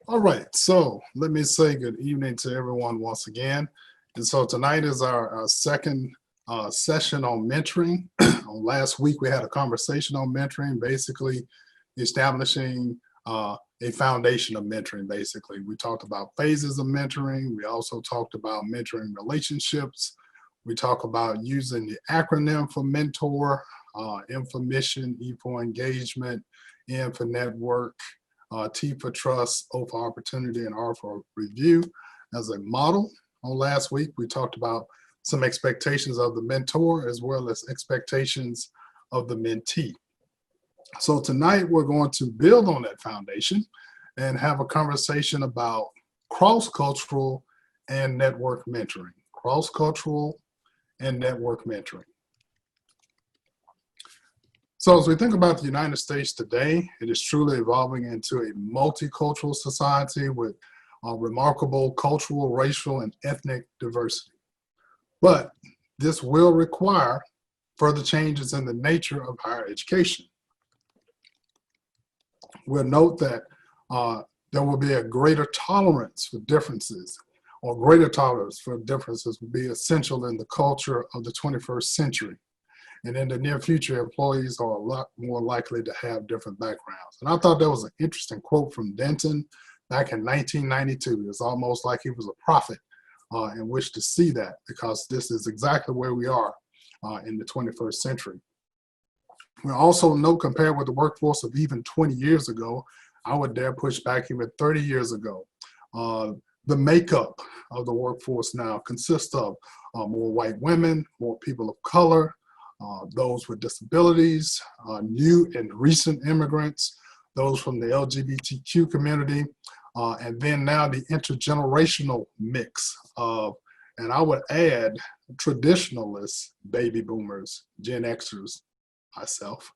All right, so let me say good evening to everyone once again. And so tonight is our second session on mentoring. Last week we had a conversation on mentoring, basically establishing a foundation of mentoring. Basically, we talked about phases of mentoring. We also talked about mentoring relationships. We talk about using the acronym for mentor, M for mission, E for engagement, N for network, T for trust, O for opportunity, and R for review as a model. On last week, we talked about some expectations of the mentor as well as expectations of the mentee. So tonight we're going to build on that foundation and have a conversation about cross-cultural and network mentoring. Cross-cultural and network mentoring. So as we think about the United States today, it is truly evolving into a multicultural society with remarkable cultural, racial, and ethnic diversity. But this will require further changes in the nature of higher education. We'll note that there will be a greater tolerance for differences, or greater tolerance for differences will be essential in the culture of the 21st century. And in the near future, employees are a lot more likely to have different backgrounds. And I thought that was an interesting quote from Denton back in 1992. It's almost like he was a prophet in which to see that, because this is exactly where we are in the 21st century. We also note, compared with the workforce of even 20 years ago, I would dare push back even 30 years ago. The makeup of the workforce now consists of more white women, more people of color, those with disabilities, new and recent immigrants, those from the LGBTQ community, and then now the intergenerational mix of, and I would add, traditionalist baby boomers, Gen Xers, myself,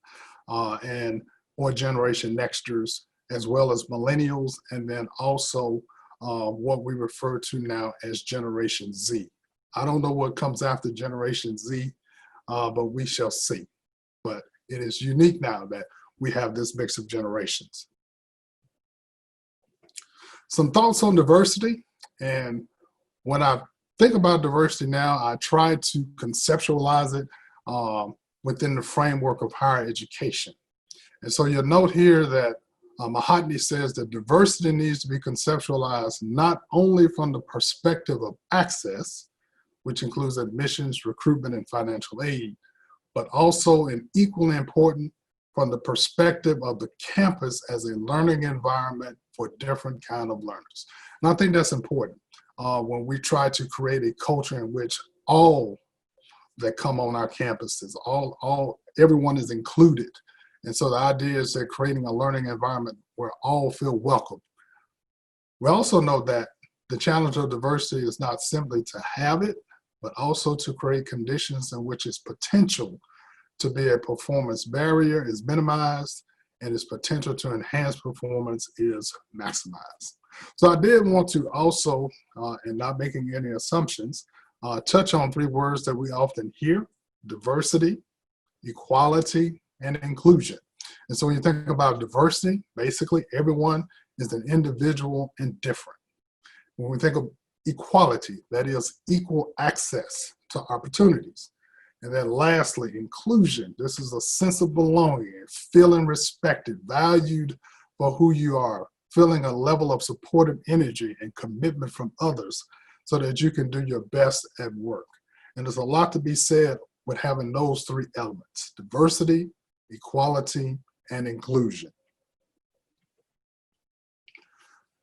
or Generation Nexters, as well as millennials, and then also what we refer to now as Generation Z. I don't know what comes after Generation Z, but we shall see. But it is unique now that we have this mix of generations. Some thoughts on diversity. And when I think about diversity now, I try to conceptualize it within the framework of higher education. And so you'll note here that Mahatma says that diversity needs to be conceptualized not only from the perspective of access, which includes admissions, recruitment, and financial aid, but also, and equally important, from the perspective of the campus as a learning environment for different kind of learners. And I think that's important when we try to create a culture in which all that come on our campuses, everyone is included. And so the idea is that creating a learning environment where all feel welcome. We also know that the challenge of diversity is not simply to have it, but also to create conditions in which its potential to be a performance barrier is minimized and its potential to enhance performance is maximized. So I did want to also, and not making any assumptions, touch on three words that we often hear: diversity, equality, and inclusion. And so when you think about diversity, basically everyone is an individual and different. When we think of equality, that is equal access to opportunities. And then lastly, inclusion. This is a sense of belonging, feeling respected, valued for who you are, feeling a level of supportive energy and commitment from others so that you can do your best at work. And there's a lot to be said with having those three elements: diversity, equality, and inclusion.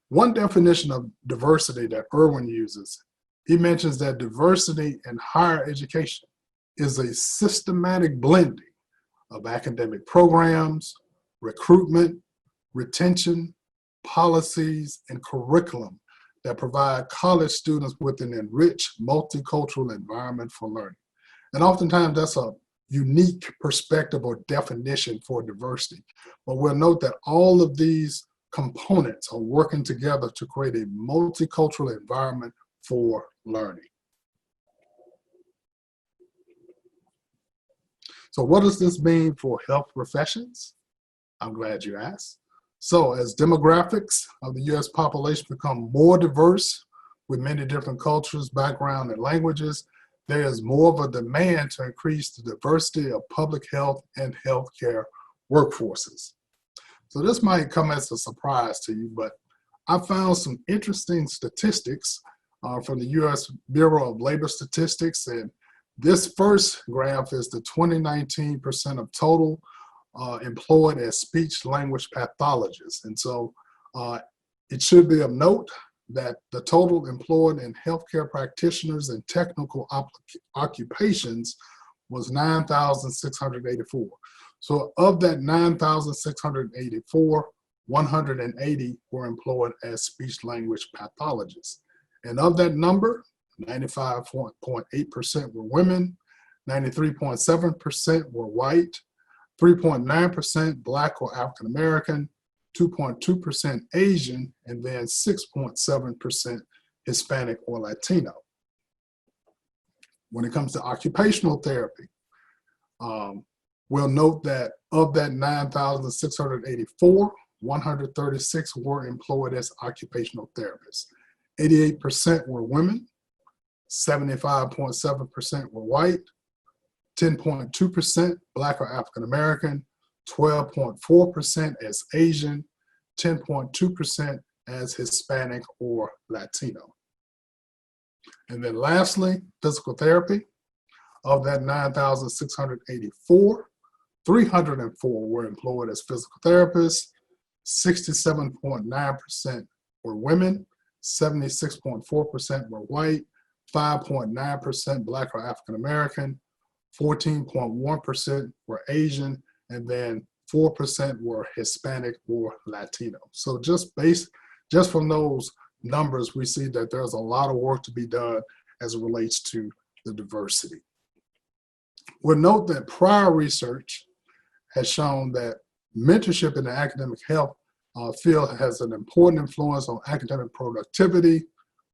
One definition of diversity that Irwin uses, he mentions that diversity in higher education is a systematic blending of academic programs, recruitment, retention, policies, and curriculum that provide college students with an enriched multicultural environment for learning. And oftentimes that's a unique perspective or definition for diversity. But we'll note that all of these components are working together to create a multicultural environment for learning. So what does this mean for health professions? I'm glad you asked. So as demographics of the U.S. population become more diverse with many different cultures, backgrounds, and languages, there is more of a demand to increase the diversity of public health and healthcare workforces. So this might come as a surprise to you, but I found some interesting statistics from the U.S. Bureau of Labor Statistics, and this first graph is the 2019% of total employed as speech-language pathologists. And so it should be of note that the total employed in healthcare practitioners and technical occupations was 9,684. So of that 9,684, 180 were employed as speech-language pathologists. And of that number, 95.8% were women, 93.7% were white, 3.9% Black or African American, 2.2% Asian, and then 6.7% Hispanic or Latino. When it comes to occupational therapy, we'll note that of that 9,684, 136 were employed as occupational therapists. 88% were women, 75.7% were white, 10.2% Black or African American, 12.4% as Asian, 10.2% as Hispanic or Latino. And then lastly, physical therapy. Of that 9,684, 304 were employed as physical therapists, 67.9% were women, 76.4% were white, 5.9% Black or African American, 14.1% were Asian, and then 4% were Hispanic or Latino. So just from those numbers, we see that there's a lot of work to be done as it relates to the diversity. We'll note that prior research has shown that mentorship in the academic health field has an important influence on academic productivity,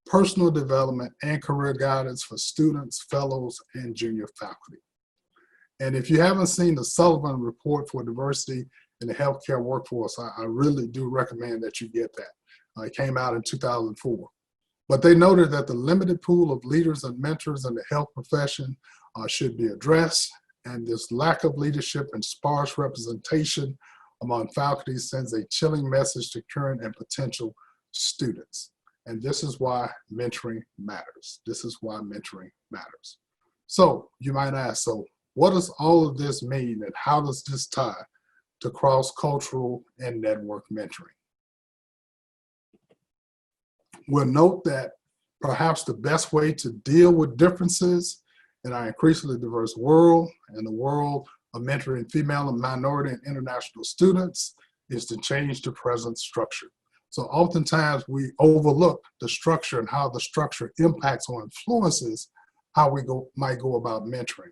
personal development, and career guidance for students, fellows, and junior faculty. And if you haven't seen the Sullivan Report for Diversity in the Healthcare Workforce, I really do recommend that you get that. It came out in 2004. But they noted that the limited pool of leaders and mentors in the health profession should be addressed, and this lack of leadership and sparse representation among faculty sends a chilling message to current and potential students. And this is why mentoring matters. This is why mentoring matters. So you might ask, so what does all of this mean, and how does this tie to cross-cultural and network mentoring? We'll note that perhaps the best way to deal with differences in our increasingly diverse world and the world of mentoring female and minority and international students is to change the present structure. So oftentimes we overlook the structure and how the structure impacts or influences how we might go about mentoring.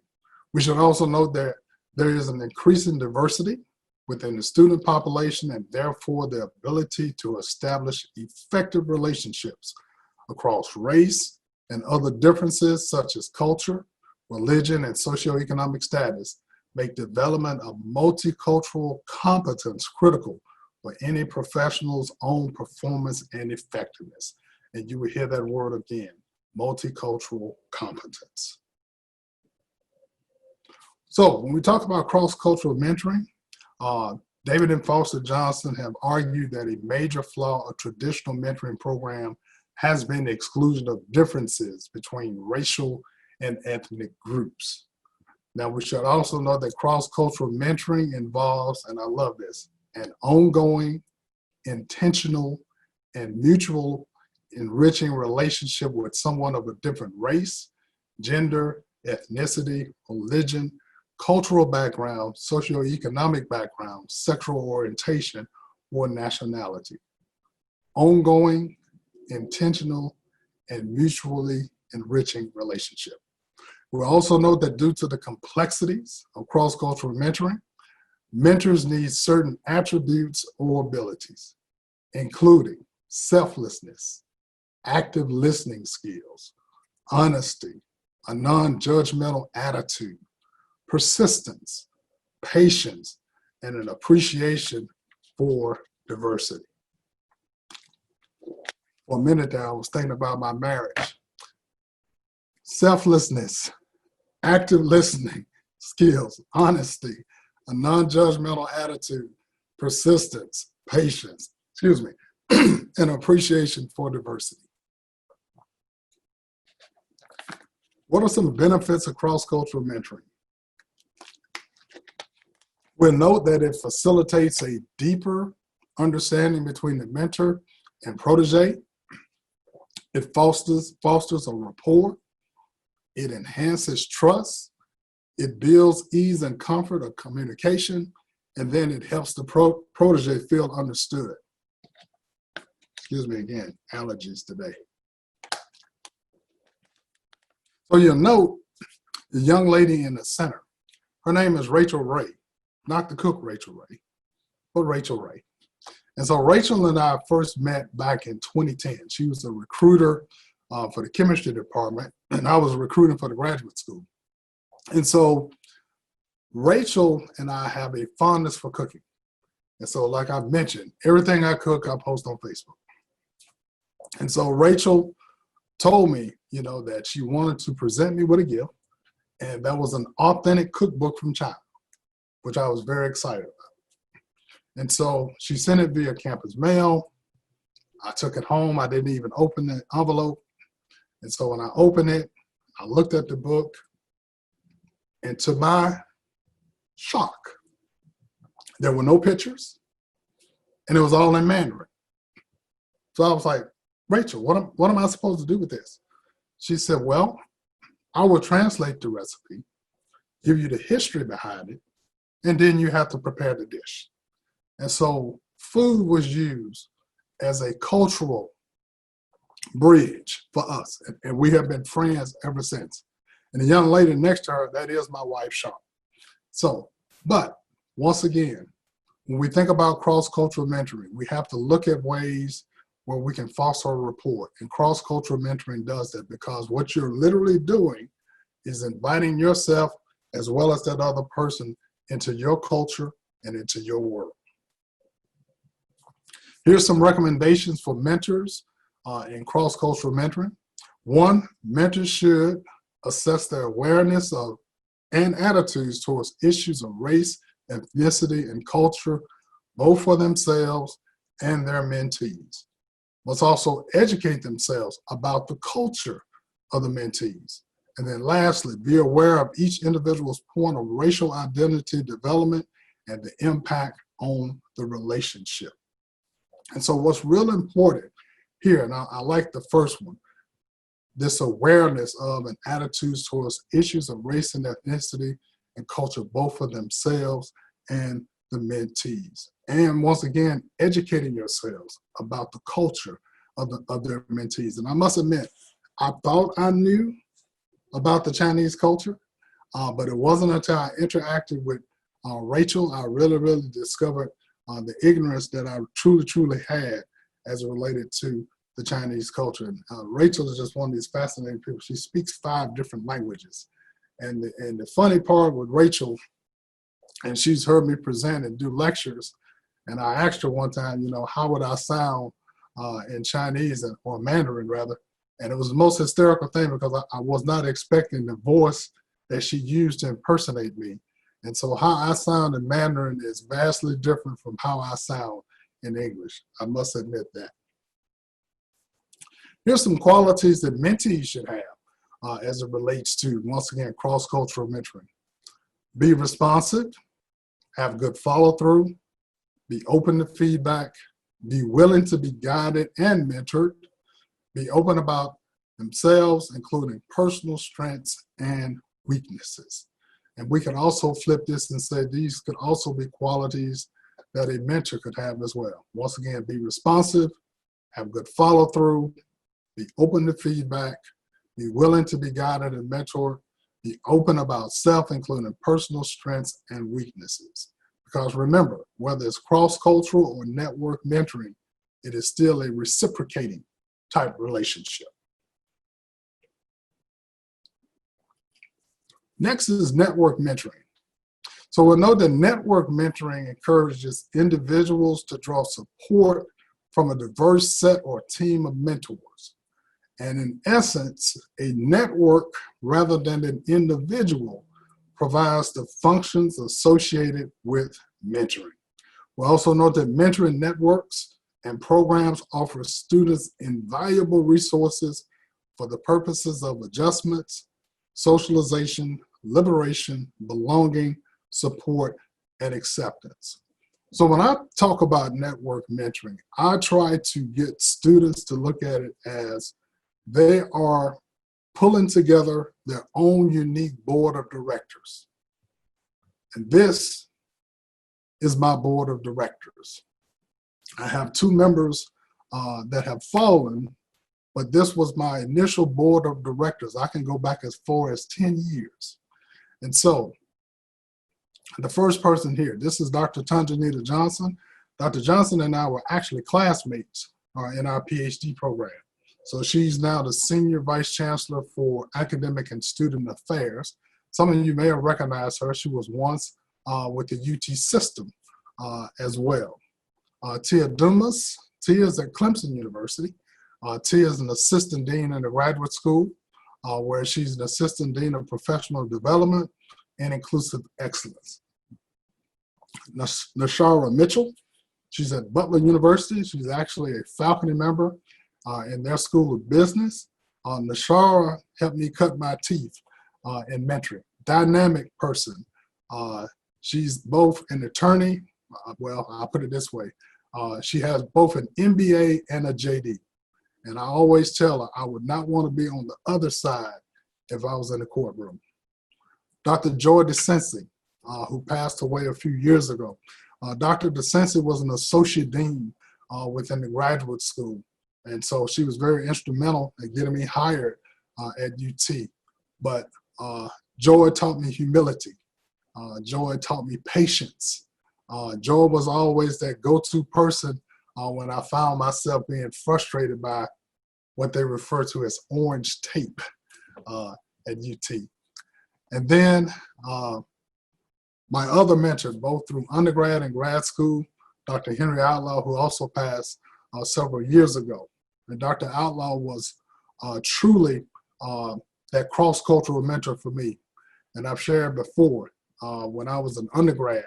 We should also note that there is an increasing diversity within the student population, and therefore the ability to establish effective relationships across race and other differences such as culture, religion, and socioeconomic status make development of multicultural competence critical for any professional's own performance and effectiveness. And you will hear that word again, multicultural competence. So when we talk about cross-cultural mentoring, David and Foster Johnson have argued that a major flaw of traditional mentoring program has been the exclusion of differences between racial and ethnic groups. Now, we should also know that cross-cultural mentoring involves, and I love this, an ongoing, intentional, and mutual enriching relationship with someone of a different race, gender, ethnicity, religion, cultural background, socioeconomic background, sexual orientation, or nationality. Ongoing, intentional, and mutually enriching relationship. We'll also note that due to the complexities of cross-cultural mentoring, mentors need certain attributes or abilities, including selflessness, active listening skills, honesty, a non-judgmental attitude, persistence, patience, and an appreciation for diversity. For a minute there, I was thinking about my marriage. Selflessness, active listening skills, honesty, a non-judgmental attitude, persistence, patience, and appreciation for diversity. What are some benefits of cross-cultural mentoring? We'll note that it facilitates a deeper understanding between the mentor and protege. It fosters a rapport. It enhances trust. It builds ease and comfort of communication. And then it helps the protege feel understood. Excuse me again, allergies today. So you'll note the young lady in the center. Her name is Rachel Ray, not the cook Rachel Ray, but Rachel Ray. And so Rachel and I first met back in 2010. She was a recruiter for the chemistry department, and I was recruiting for the graduate school. And so Rachel and I have a fondness for cooking. And so like I've mentioned, everything I cook, I post on Facebook. And so Rachel told me, that she wanted to present me with a gift, and that was an authentic cookbook from China, which I was very excited about. And so she sent it via campus mail. I took it home. I didn't even open the envelope. And so when I opened it, I looked at the book, and to my shock, there were no pictures, and it was all in Mandarin. So I was like, Rachel, what am I supposed to do with this? She said, well, I will translate the recipe, give you the history behind it, and then you have to prepare the dish. And so food was used as a cultural bridge for us, and we have been friends ever since. And the young lady next to her, that is my wife, Shawn. So, but once again, when we think about cross-cultural mentoring, we have to look at ways where we can foster a rapport. And cross-cultural mentoring does that, because what you're literally doing is inviting yourself as well as that other person into your culture and into your world. Here's some recommendations for mentors in cross-cultural mentoring. One, mentors should assess their awareness of and attitudes towards issues of race, ethnicity, and culture, both for themselves and their mentees. Must also educate themselves about the culture of the mentees. And then lastly, be aware of each individual's point of racial identity development and the impact on the relationship. And so what's real important here, and I like the first one, this awareness of and attitudes towards issues of race and ethnicity and culture, both for themselves and the mentees. And once again, educating yourselves about the culture of their mentees. And I must admit, I thought I knew about the Chinese culture, but it wasn't until I interacted with Rachel, I really discovered the ignorance that I truly had as it related to the Chinese culture. And Rachel is just one of these fascinating people. She speaks 5 different languages. And the funny part with Rachel, and she's heard me present and do lectures, and I asked her one time, how would I sound in Chinese, or Mandarin rather, and it was the most hysterical thing because I was not expecting the voice that she used to impersonate me. And so how I sound in Mandarin is vastly different from how I sound in English. I must admit that. Here's some qualities that mentees should have as it relates to, once again, cross-cultural mentoring. Be responsive, have good follow-through, be open to feedback, be willing to be guided and mentored, be open about themselves, including personal strengths and weaknesses. And we can also flip this and say these could also be qualities that a mentor could have as well. Once again, be responsive, have good follow-through, be open to feedback, be willing to be guided and mentored, be open about self, including personal strengths and weaknesses. Because remember, whether it's cross-cultural or network mentoring, it is still a reciprocating type relationship. Next is network mentoring. So we'll know that network mentoring encourages individuals to draw support from a diverse set or team of mentors. And in essence, a network rather than an individual provides the functions associated with mentoring. We also note that mentoring networks and programs offer students invaluable resources for the purposes of adjustments, socialization, liberation, belonging, support, and acceptance. So when I talk about network mentoring, I try to get students to look at it as they are pulling together their own unique board of directors. And this is my board of directors. I have two members that have fallen, but this was my initial board of directors. I can go back as far as 10 years. And so the first person here, this is Dr. Tanjanita Johnson. Dr. Johnson and I were actually classmates in our PhD program. So she's now the Senior Vice Chancellor for Academic and Student Affairs. Some of you may have recognized her. She was once with the UT system as well. Tia Dumas, Tia is at Clemson University. Tia is an assistant dean in the graduate school, where she's an assistant dean of professional development and inclusive excellence. Nashara Mitchell, she's at Butler University. She's actually a faculty member in their School of Business. Nashara helped me cut my teeth in mentoring. Dynamic person. She's both an attorney. Well, I'll put it this way. She has both an MBA and a JD. And I always tell her I would not want to be on the other side if I was in the courtroom. Dr. Joy DeCency, who passed away a few years ago. Dr. DeCency was an associate dean within the graduate school. And so she was very instrumental in getting me hired at UT. But Joy taught me humility. Joy taught me patience. Joy was always that go-to person when I found myself being frustrated by what they refer to as orange tape at UT. And then my other mentor, both through undergrad and grad school, Dr. Henry Outlaw, who also passed several years ago. And Dr. Outlaw was truly that cross-cultural mentor for me. And I've shared before, when I was an undergrad,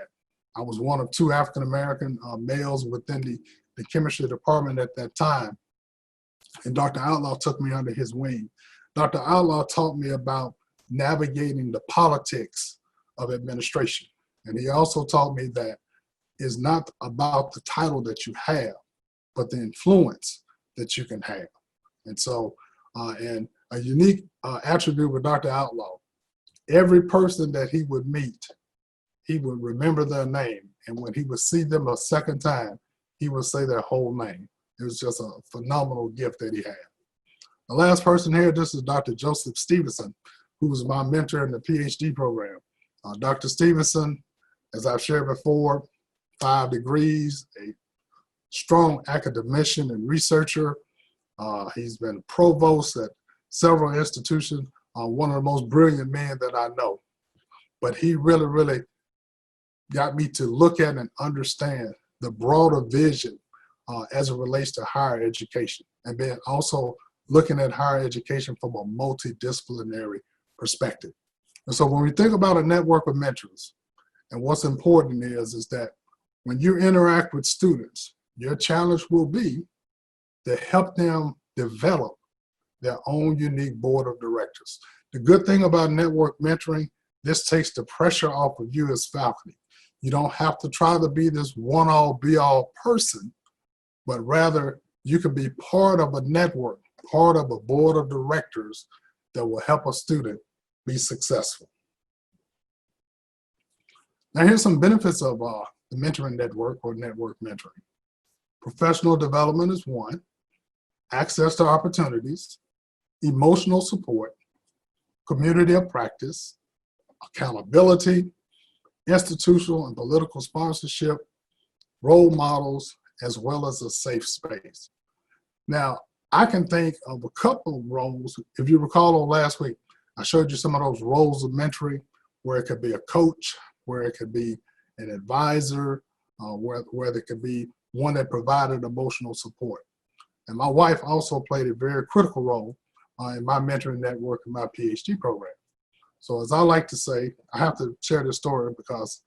I was one of two African-American males within the chemistry department at that time. And Dr. Outlaw took me under his wing. Dr. Outlaw taught me about navigating the politics of administration. And he also taught me that it's not about the title that you have, but the influence that you can have. And so, and a unique attribute with Dr. Outlaw, every person that he would meet, he would remember their name. And when he would see them a second time, he would say their whole name. It was just a phenomenal gift that he had. The last person here, this is Dr. Joseph Stevenson, who was my mentor in the PhD program. Dr. Stevenson, as I've shared before, 5 degrees, a strong academician and researcher. He's been provost at several institutions, one of the most brilliant men that I know. But he really got me to look at and understand the broader vision as it relates to higher education, and then also looking at higher education from a multidisciplinary perspective. And so when we think about a network of mentors, and what's important is that when you interact with students, your challenge will be to help them develop their own unique board of directors. The good thing about network mentoring, this takes the pressure off of you as faculty. You don't have to try to be this one-all, be-all person, but rather you can be part of a network, part of a board of directors that will help a student be successful. Now here's some benefits of the mentoring network or network mentoring. Professional development is one, access to opportunities, emotional support, community of practice, accountability, institutional and political sponsorship, role models, as well as a safe space. Now, I can think of a couple of roles. If you recall on last week, I showed you some of those roles of mentoring where it could be a coach, where it could be an advisor, where there could be one that provided emotional support. And my wife also played a very critical role in my mentoring network in my PhD program. So as I like to say, I have to share this story because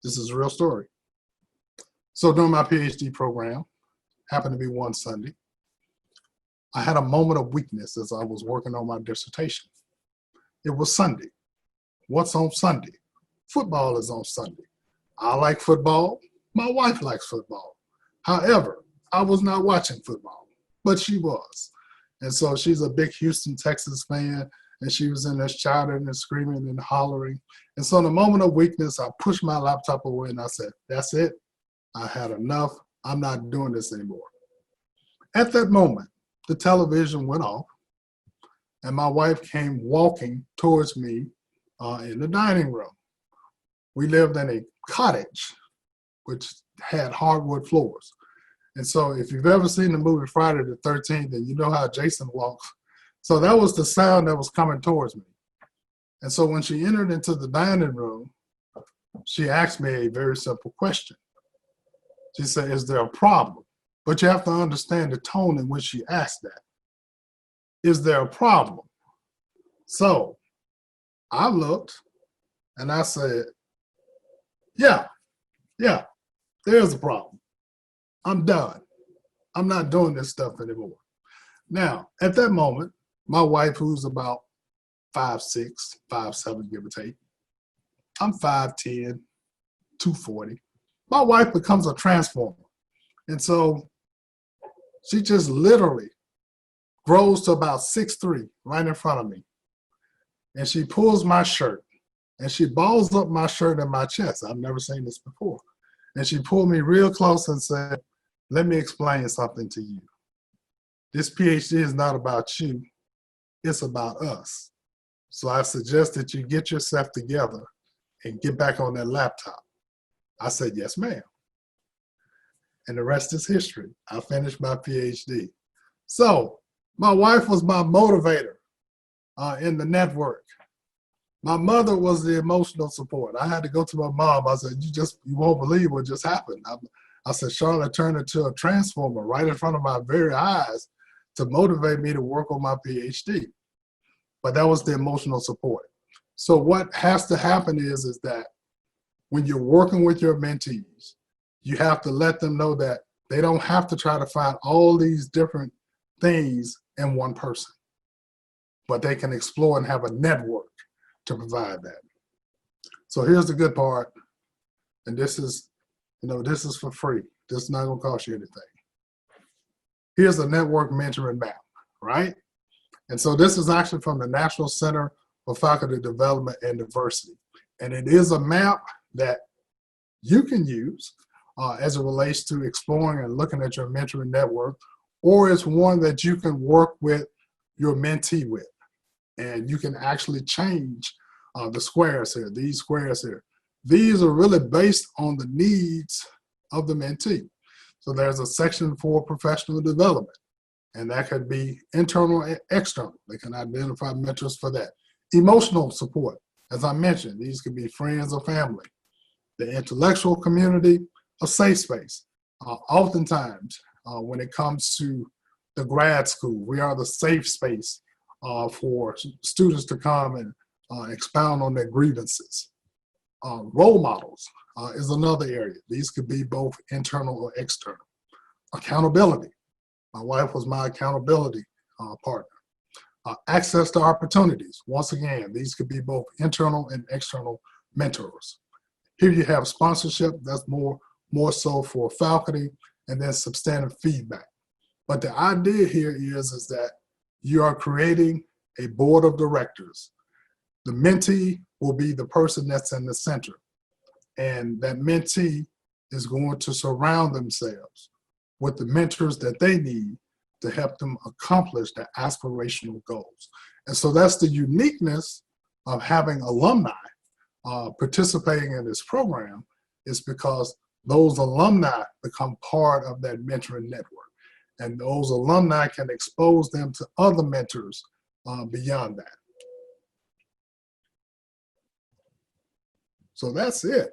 this is a real story. So during my PhD program, happened to be one Sunday, I had a moment of weakness as I was working on my dissertation. It was Sunday. What's on Sunday? Football is on Sunday. I like football. My wife likes football. However, I was not watching football, but she was. And so she's a big Houston, Texas fan, and she was in there shouting and screaming and hollering. And so in a moment of weakness, I pushed my laptop away and I said, that's it. I had enough. I'm not doing this anymore. At that moment, the television went off and my wife came walking towards me in the dining room. We lived in a cottage, which had hardwood floors. And so if you've ever seen the movie Friday the 13th, then you know how Jason walks. So that was the sound that was coming towards me. And so when she entered into the dining room, she asked me a very simple question. She said, is there a problem? But you have to understand the tone in which she asked that. Is there a problem? So I looked and I said, yeah, there's a problem. I'm done. I'm not doing this stuff anymore. Now, at that moment, my wife, who's about 5'6", 5'7", give or take, I'm 5'10", 240. My wife becomes a transformer. And so she just literally grows to about 6'3", right in front of me. And she pulls my shirt and she balls up my shirt in my chest. I've never seen this before. And she pulled me real close and said, let me explain something to you. This PhD is not about you, it's about us. So I suggest that you get yourself together and get back on that laptop. I said, yes, ma'am. And the rest is history. I finished my PhD. So my wife was my motivator in the network. My mother was the emotional support. I had to go to my mom. I said, you won't believe what just happened. I said, Charlotte turned into a transformer right in front of my very eyes to motivate me to work on my PhD. But that was the emotional support. So what has to happen is that when you're working with your mentees, you have to let them know that they don't have to try to find all these different things in one person, but they can explore and have a network to provide that. So here's the good part, and this is for free. This is not gonna cost you anything. Here's a network mentoring map, right? And so this is actually from the National Center for Faculty Development and Diversity. And it is a map that you can use as it relates to exploring and looking at your mentoring network, or it's one that you can work with your mentee with. And you can actually change the squares here, these squares here. These are really based on the needs of the mentee. So there's a section for professional development, and that could be internal and external. They can identify mentors for that. Emotional support, as I mentioned, these could be friends or family. The intellectual community, a safe space. Oftentimes, when it comes to the grad school, we are the safe space for students to come and expound on their grievances. Role models is another area. These could be both internal or external. Accountability. My wife was my accountability partner. Access to opportunities. Once again, these could be both internal and external mentors. Here you have sponsorship. That's more so for faculty, and then substantive feedback. But the idea here is that you are creating a board of directors. The mentee will be the person that's in the center, and that mentee is going to surround themselves with the mentors that they need to help them accomplish their aspirational goals. And so that's the uniqueness of having alumni participating in this program, is because those alumni become part of that mentoring network. And those alumni can expose them to other mentors beyond that. So that's it.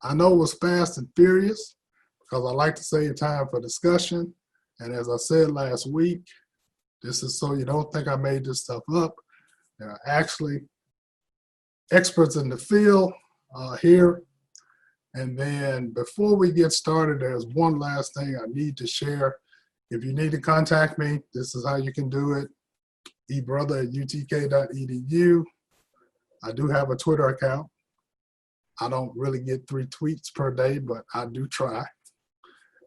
I know it was fast and furious because I like to save time for discussion. And as I said last week, this is so you don't think I made this stuff up. There are actually experts in the field here. And then before we get started, there's one last thing I need to share. If you need to contact me, this is how you can do it. ebrother@utk.edu. I do have a Twitter account. I don't really get 3 tweets per day, but I do try.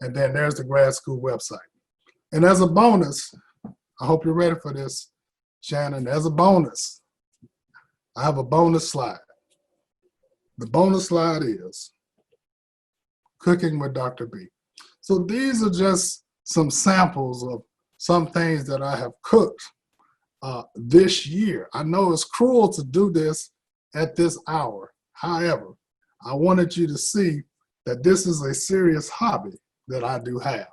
And then there's the grad school website. And as a bonus, I hope you're ready for this, Shannon. As a bonus, I have a bonus slide. The bonus slide is Cooking with Dr. B. So these are just some samples of some things that I have cooked this year. I know it's cruel to do this at this hour. However, I wanted you to see that this is a serious hobby that I do have.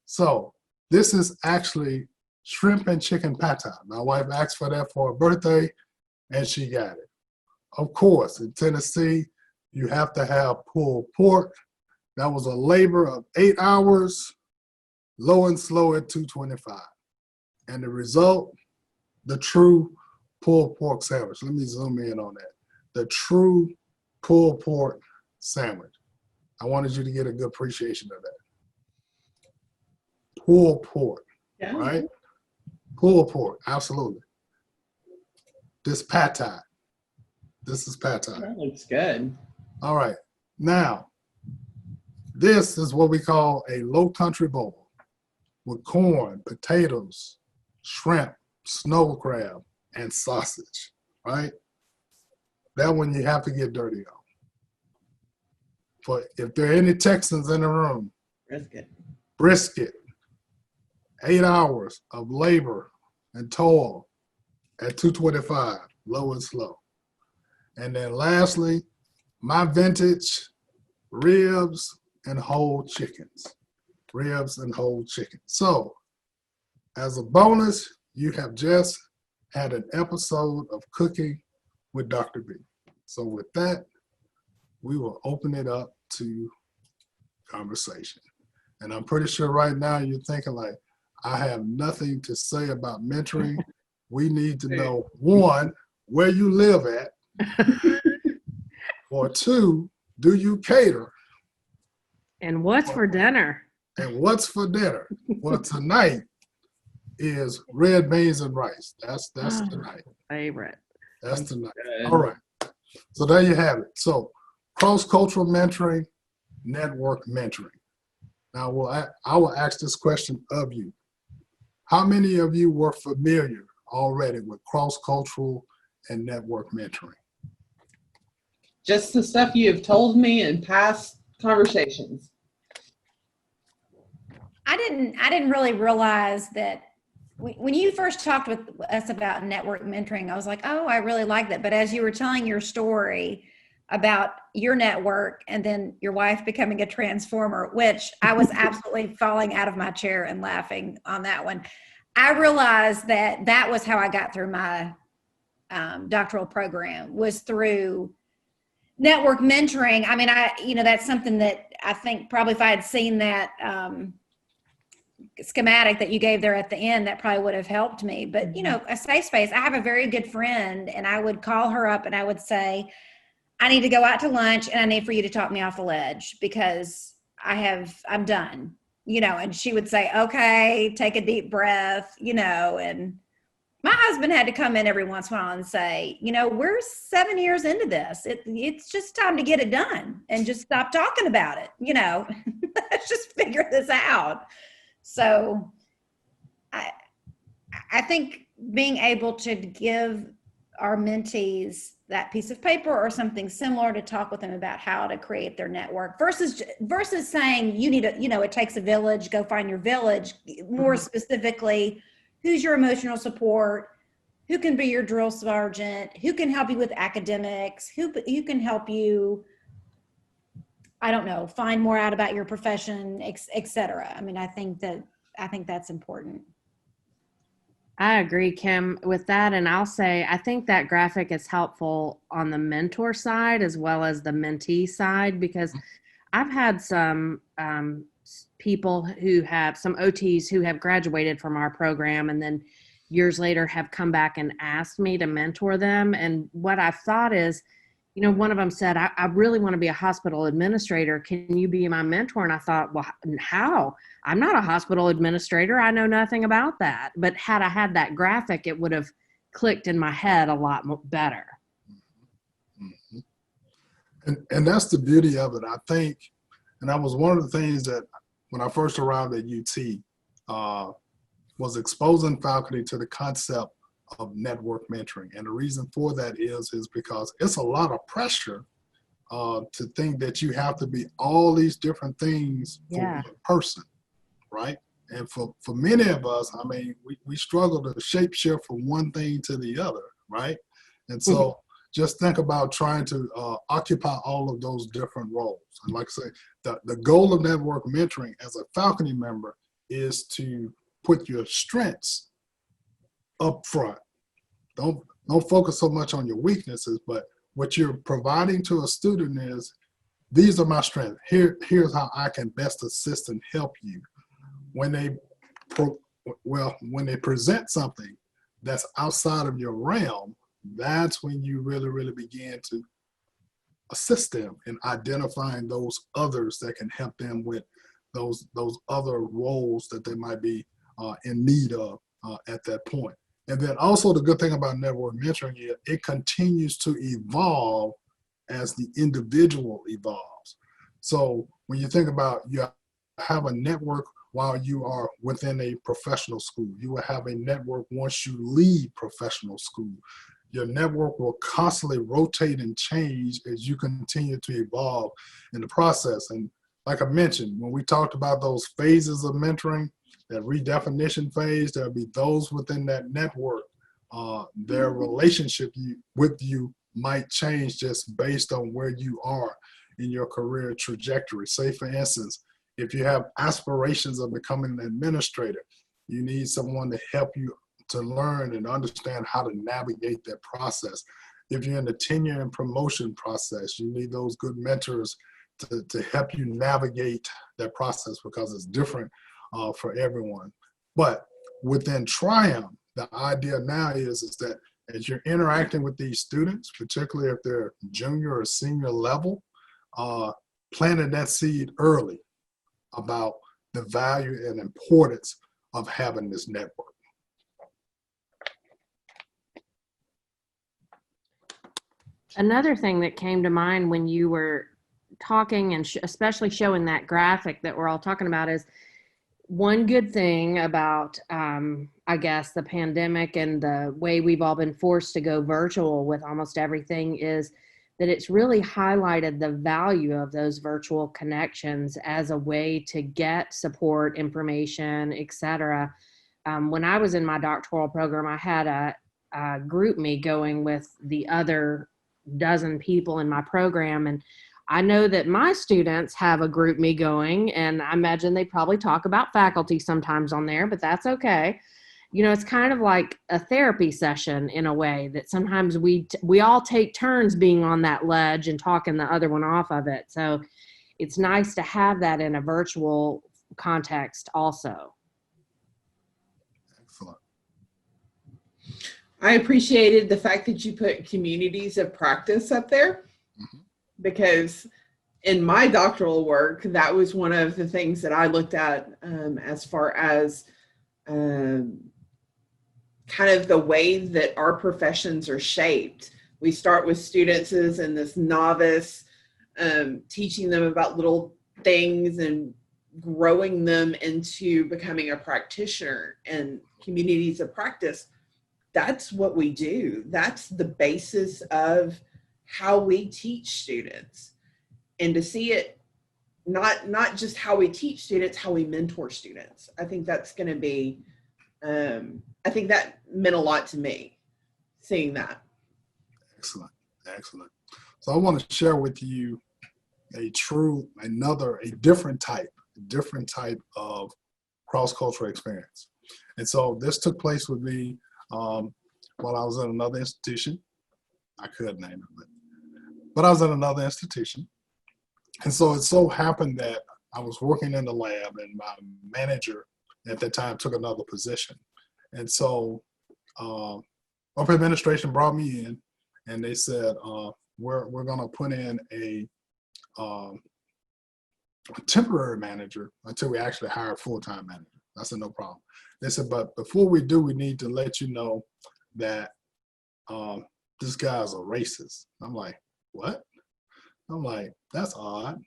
So this is actually shrimp and chicken pad thai. My wife asked for that for her birthday, and she got it. Of course, in Tennessee, you have to have pulled pork. That was a labor of 8 hours, low and slow at 225. And the result, the true pulled pork sandwich. Let me zoom in on that. The true pulled pork sandwich. I wanted you to get a good appreciation of that. Pulled pork, Yeah. right? Pulled pork, absolutely. This pad thai. This is pad thai. That looks good. All right. Now, this is what we call a low country bowl with corn, potatoes, shrimp, snow crab, and sausage, right? That one you have to get dirty on. But if there are any Texans in the room, brisket, 8 hours of labor and toil at 225, low and slow. And then lastly, my vintage ribs and whole chickens. Ribs and whole chickens. So as a bonus, you have just had an episode of Cooking with Dr. B. So with that, we will open it up to conversation. And I'm pretty sure right now you're thinking like, I have nothing to say about mentoring. We need to know, 1, where you live at, or 2, do you cater? And what's for dinner? And what's for dinner? Well, tonight is red beans and rice. That's tonight. Favorite. That's tonight. Good. All right. So there you have it. So cross-cultural mentoring, network mentoring. Now, I will ask this question of you. How many of you were familiar already with cross-cultural and network mentoring? Just the stuff you have told me in past conversations. I didn't really realize that when you first talked with us about network mentoring, I was like, oh, I really like that. But as you were telling your story about your network and then your wife becoming a transformer, which I was absolutely falling out of my chair and laughing on that one, I realized that was how I got through my doctoral program, was through network mentoring. I mean, that's something that I think probably if I had seen that schematic that you gave there at the end, that probably would have helped me. But, a safe space. I have a very good friend, and I would call her up and I would say, I need to go out to lunch and I need for you to talk me off the ledge because I'm done, and she would say, okay, take a deep breath, and my husband had to come in every once in a while and say, we're 7 years into this. It's just time to get it done and just stop talking about it. Let's just figure this out. So I think being able to give our mentees that piece of paper or something similar to talk with them about how to create their network versus saying you need it takes a village, go find your village. More specifically, who's your emotional support, who can be your drill sergeant, who can help you with academics, who can help you, I don't know, find more out about your profession, et cetera. I mean, I think that's important. I agree, Kim, with that. And I'll say, I think that graphic is helpful on the mentor side as well as the mentee side, because I've had some people who have some OTs who have graduated from our program and then years later have come back and asked me to mentor them. And what I've thought is, one of them said, I really want to be a hospital administrator. Can you be my mentor? And I thought, well, how? I'm not a hospital administrator. I know nothing about that. But had I had that graphic, it would have clicked in my head a lot better. Mhm. And that's the beauty of it, I think. And that was one of the things that when I first arrived at UT was exposing faculty to the concept of network mentoring. And the reason for that is because it's a lot of pressure to think that you have to be all these different things for Yeah. one person, right? And for many of us, I mean, we struggle to shape shift from one thing to the other, right? And so just think about trying to occupy all of those different roles. And like I say, the goal of network mentoring as a faculty member is to put your strengths up front. Don't focus so much on your weaknesses, but what you're providing to a student is, these are my strengths. Here's how I can best assist and help you. When they present something that's outside of your realm, that's when you really, really begin to assist them in identifying those others that can help them with those other roles that they might be in need of at that point. And then also the good thing about network mentoring is it continues to evolve as the individual evolves. So when you think about, you have a network while you are within a professional school, you will have a network once you leave professional school. Your network will constantly rotate and change as you continue to evolve in the process. And like I mentioned, when we talked about those phases of mentoring, that redefinition phase, there'll be those within that network. Their relationship with you might change just based on where you are in your career trajectory. Say, for instance, if you have aspirations of becoming an administrator, you need someone to help you to learn and understand how to navigate that process. If you're in the tenure and promotion process, you need those good mentors to help you navigate that process, because it's different for everyone. But within Triumph, the idea now is that as you're interacting with these students, particularly if they're junior or senior level, planting that seed early about the value and importance of having this network. Another thing that came to mind when you were talking and especially showing that graphic that we're all talking about is, one good thing about, I guess, the pandemic and the way we've all been forced to go virtual with almost everything is that it's really highlighted the value of those virtual connections as a way to get support, information, etc. When I was in my doctoral program, I had a group me going with the other dozen people in my program, and I know that my students have a group me going, and I imagine they probably talk about faculty sometimes on there, but that's okay. It's kind of like a therapy session in a way, that sometimes we all take turns being on that ledge and talking the other one off of it. So it's nice to have that in a virtual context also. Excellent. I appreciated the fact that you put communities of practice up there, because in my doctoral work, that was one of the things that I looked at as far as kind of the way that our professions are shaped. We start with students as in this novice, teaching them about little things and growing them into becoming a practitioner. And communities of practice, that's what we do. That's the basis of how we teach students. And to see it, not just how we teach students, how we mentor students. I think that's going to be, I think that meant a lot to me, seeing that. Excellent. Excellent. So I want to share with you a different type of cross-cultural experience. And so this took place with me while I was at another institution. I could name it, but I was at another institution. And so it so happened that I was working in the lab and my manager at that time took another position. And so upper administration brought me in and they said, we're going to put in a temporary manager until we actually hire a full-time manager. I said, no problem. They said, but before we do, we need to let you know that this guy's a racist. I'm like, what? I'm like, that's odd.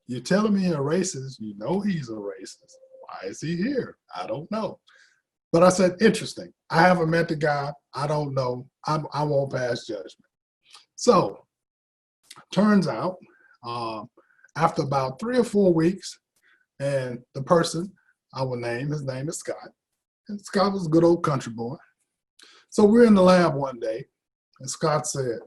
You're telling me he's a racist. You know he's a racist. Why is he here? I don't know. But I said, interesting. I haven't met the guy. I don't know. I won't pass judgment. So turns out after about 3 or 4 weeks, and the person I will name, his name is Scott. And Scott was a good old country boy. So we're in the lab one day, and Scott said,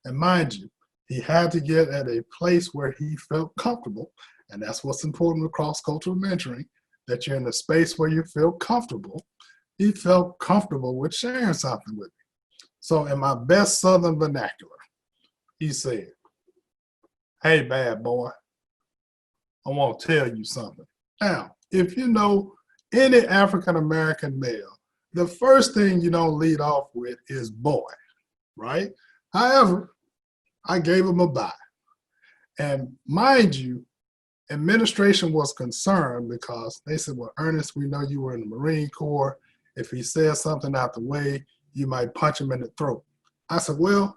and mind you, he had to get at a place where he felt comfortable. And that's what's important with cross-cultural mentoring, that you're in a space where you feel comfortable. He felt comfortable with sharing something with me. So in my best Southern vernacular, he said, hey, bad boy, I want to tell you something. Now, if you know any African-American male, the first thing you don't lead off with is boy, right? However, I gave him a bye. And mind you, administration was concerned because they said, well, Ernest, we know you were in the Marine Corps. If he says something out the way, you might punch him in the throat. I said, well,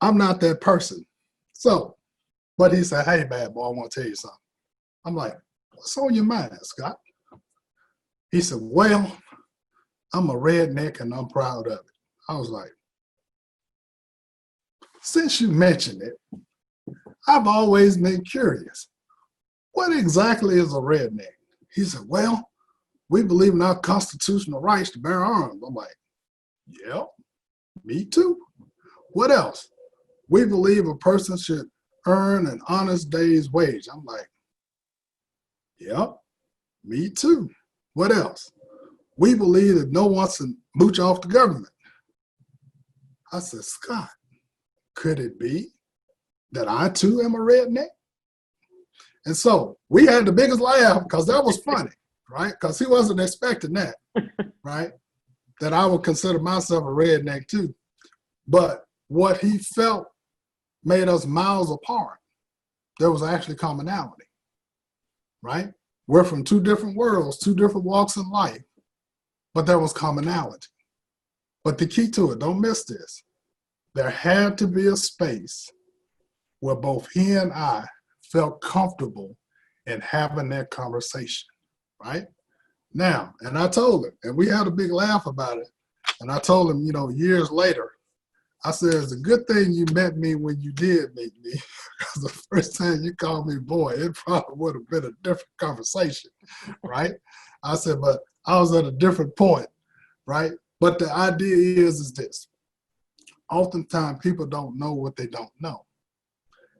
I'm not that person. So, but he said, hey, bad boy, I want to tell you something. I'm like, what's on your mind, Scott? He said, well, I'm a redneck and I'm proud of it. I was like, since you mentioned it, I've always been curious. What exactly is a redneck? He said, well, we believe in our constitutional rights to bear arms. I'm like, yeah, me too. What else? We believe a person should earn an honest day's wage. I'm like, yep, me too. What else? We believe that no one should mooch off the government. I said, Scott, could it be that I too am a redneck? And so we had the biggest laugh because that was funny, right? Because he wasn't expecting that, right? That I would consider myself a redneck too. But what he felt made us miles apart. There was actually commonality, right? We're from two different worlds, two different walks in life, but there was commonality. But the key to it, don't miss this, there had to be a space where both he and I felt comfortable in having that conversation, right? Now, and I told him, and we had a big laugh about it, and I told him, you know, years later, I said, it's a good thing you met me when you did meet me, because the first time you called me boy, it probably would have been a different conversation, right? I said, but I was at a different point, right? But the idea is this. Oftentimes, people don't know what they don't know.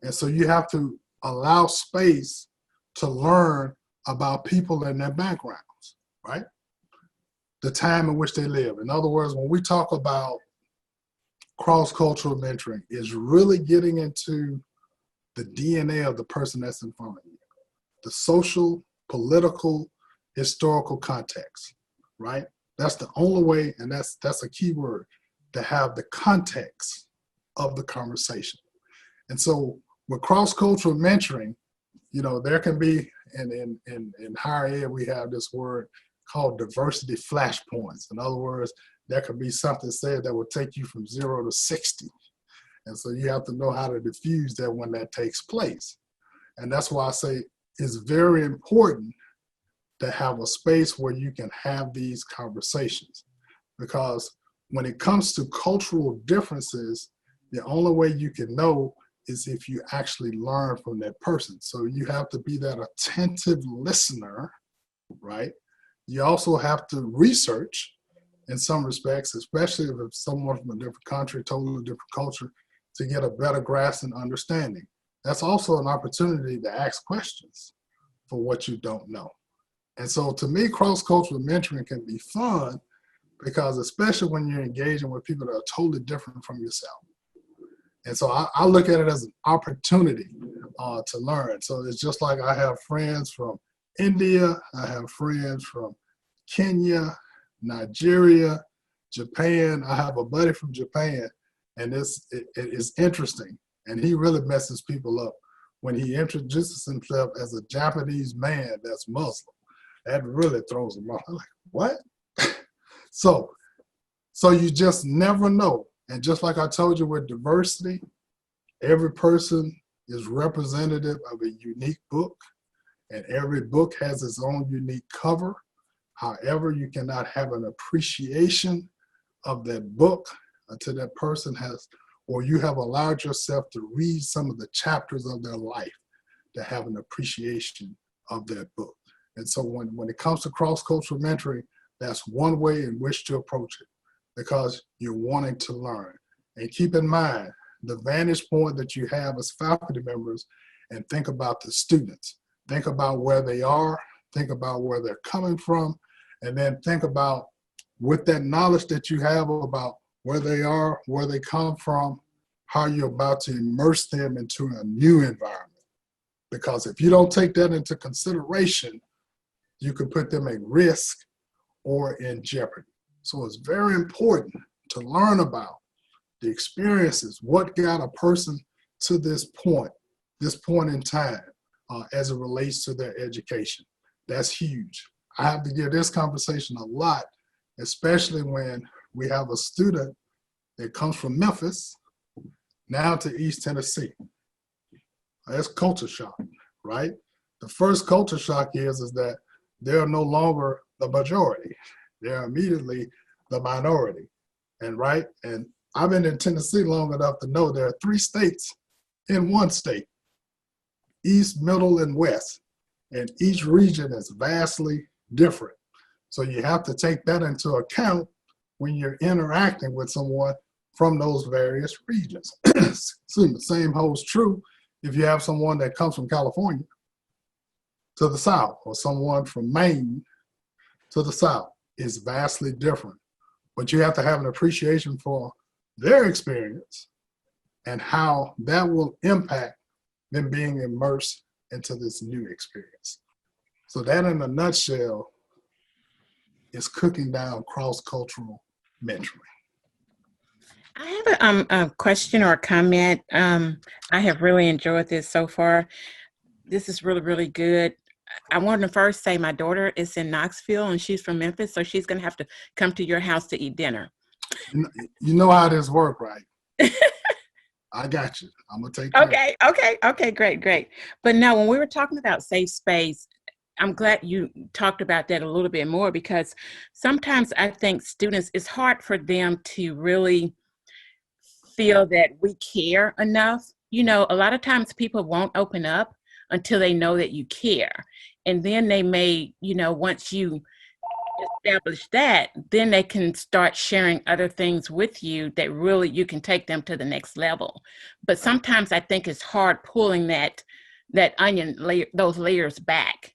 And so you have to allow space to learn about people and their backgrounds, right? The time in which they live. In other words, when we talk about cross-cultural mentoring, is really getting into the DNA of the person that's in front of you, the social, political, historical context, right? That's the only way, and that's a key word, to have the context of the conversation. And so with cross-cultural mentoring, you know, there can be, in higher ed, we have this word called diversity flashpoints. In other words, there could be something said that will take you from 0 to 60. And so you have to know how to diffuse that when that takes place. And that's why I say it's very important to have a space where you can have these conversations. Because when it comes to cultural differences, the only way you can know is if you actually learn from that person. So you have to be that attentive listener, right? You also have to research in some respects, especially if it's someone from a different country, totally different culture, to get a better grasp and understanding. That's also an opportunity to ask questions for what you don't know. And so to me, cross-cultural mentoring can be fun because especially when you're engaging with people that are totally different from yourself. And so I look at it as an opportunity to learn. So it's just like I have friends from India, I have friends from Kenya, Nigeria, Japan. I have a buddy from Japan, and it is interesting. And he really messes people up when he introduces himself as a Japanese man that's Muslim. That really throws them off. I'm like, what? So you just never know. And just like I told you with diversity, every person is representative of a unique book, and every book has its own unique cover. However, you cannot have an appreciation of that book until that person has, or you have allowed yourself to read some of the chapters of their life to have an appreciation of that book. And so when it comes to cross-cultural mentoring, that's one way in which to approach it, because you're wanting to learn. And keep in mind the vantage point that you have as faculty members, and think about the students. Think about where they are, think about where they're coming from, and then think about, with that knowledge that you have about where they are, where they come from, how you're about to immerse them into a new environment. Because if you don't take that into consideration, you could put them at risk or in jeopardy. So it's very important to learn about the experiences, what got a person to this point in time as it relates to their education. That's huge. I have to give this conversation a lot, especially when we have a student that comes from Memphis now to East Tennessee. That's culture shock, right? The first culture shock is that they're no longer the majority. They're immediately the minority. And I've been in Tennessee long enough to know there are 3 states in one state, East, Middle, and West. And each region is vastly different. So you have to take that into account when you're interacting with someone from those various regions. The same holds true if you have someone that comes from California to the South, or someone from Maine to the South. It's vastly different. But you have to have an appreciation for their experience and how that will impact them being immersed into this new experience. So that, in a nutshell, is cooking down cross-cultural mentoring. I have a question or a comment. I have really enjoyed this so far. This is really, really good. I want to first say my daughter is in Knoxville and she's from Memphis, so she's going to have to come to your house to eat dinner. You know how this works, right? I got you. I'm going to take care. Okay, great. But no, when we were talking about safe space, I'm glad you talked about that a little bit more, because sometimes I think students, it's hard for them to really feel that we care enough. You know, a lot of times people won't open up until they know that you care. And then they may, once you establish that, then they can start sharing other things with you that really you can take them to the next level. But sometimes I think it's hard pulling that onion layer, those layers back,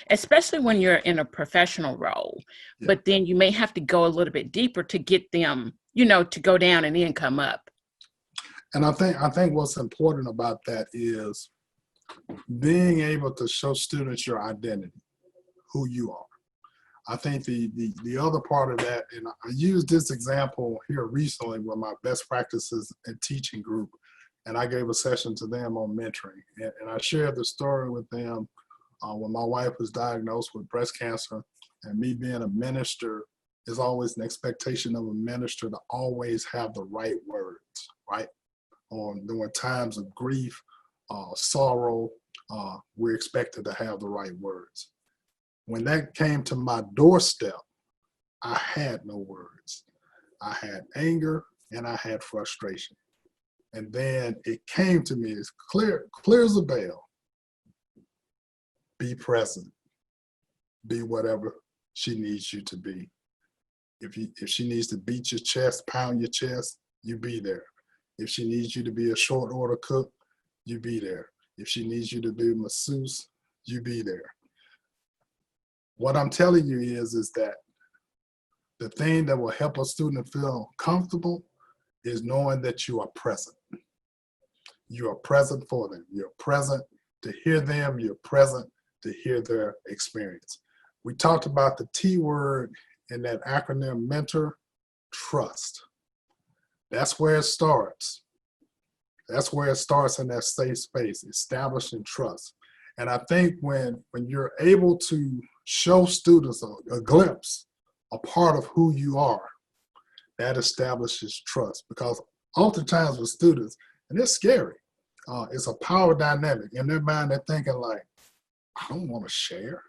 especially when you're in a professional role. Yeah. But then you may have to go a little bit deeper to get them, to go down and then come up. And I think what's important about that is being able to show students your identity, who you are. I think the other part of that, and I used this example here recently with my best practices and teaching group, and I gave a session to them on mentoring. And I shared the story with them when my wife was diagnosed with breast cancer, and me being a minister, is always an expectation of a minister to always have the right words, right? Or during times of grief, sorrow, we're expected to have the right words. When that came to my doorstep, I had no words. I had anger and I had frustration. And then it came to me as clear as a bell. Be present. Be whatever she needs you to be. If she needs to beat your chest, pound your chest, you be there. If she needs you to be a short order cook, you be there. If she needs you to be a masseuse, you be there. What I'm telling you is that the thing that will help a student feel comfortable is knowing that you are present. You are present for them. You're present to hear them. You're present to hear their experience. We talked about the T word in that acronym mentor, trust. That's where it starts. That's where it starts in that safe space, establishing trust. And I think when you're able to show students a glimpse, a part of who you are, that establishes trust. Because oftentimes with students, and it's scary, it's a power dynamic. In their mind, they're thinking like, I don't want to share.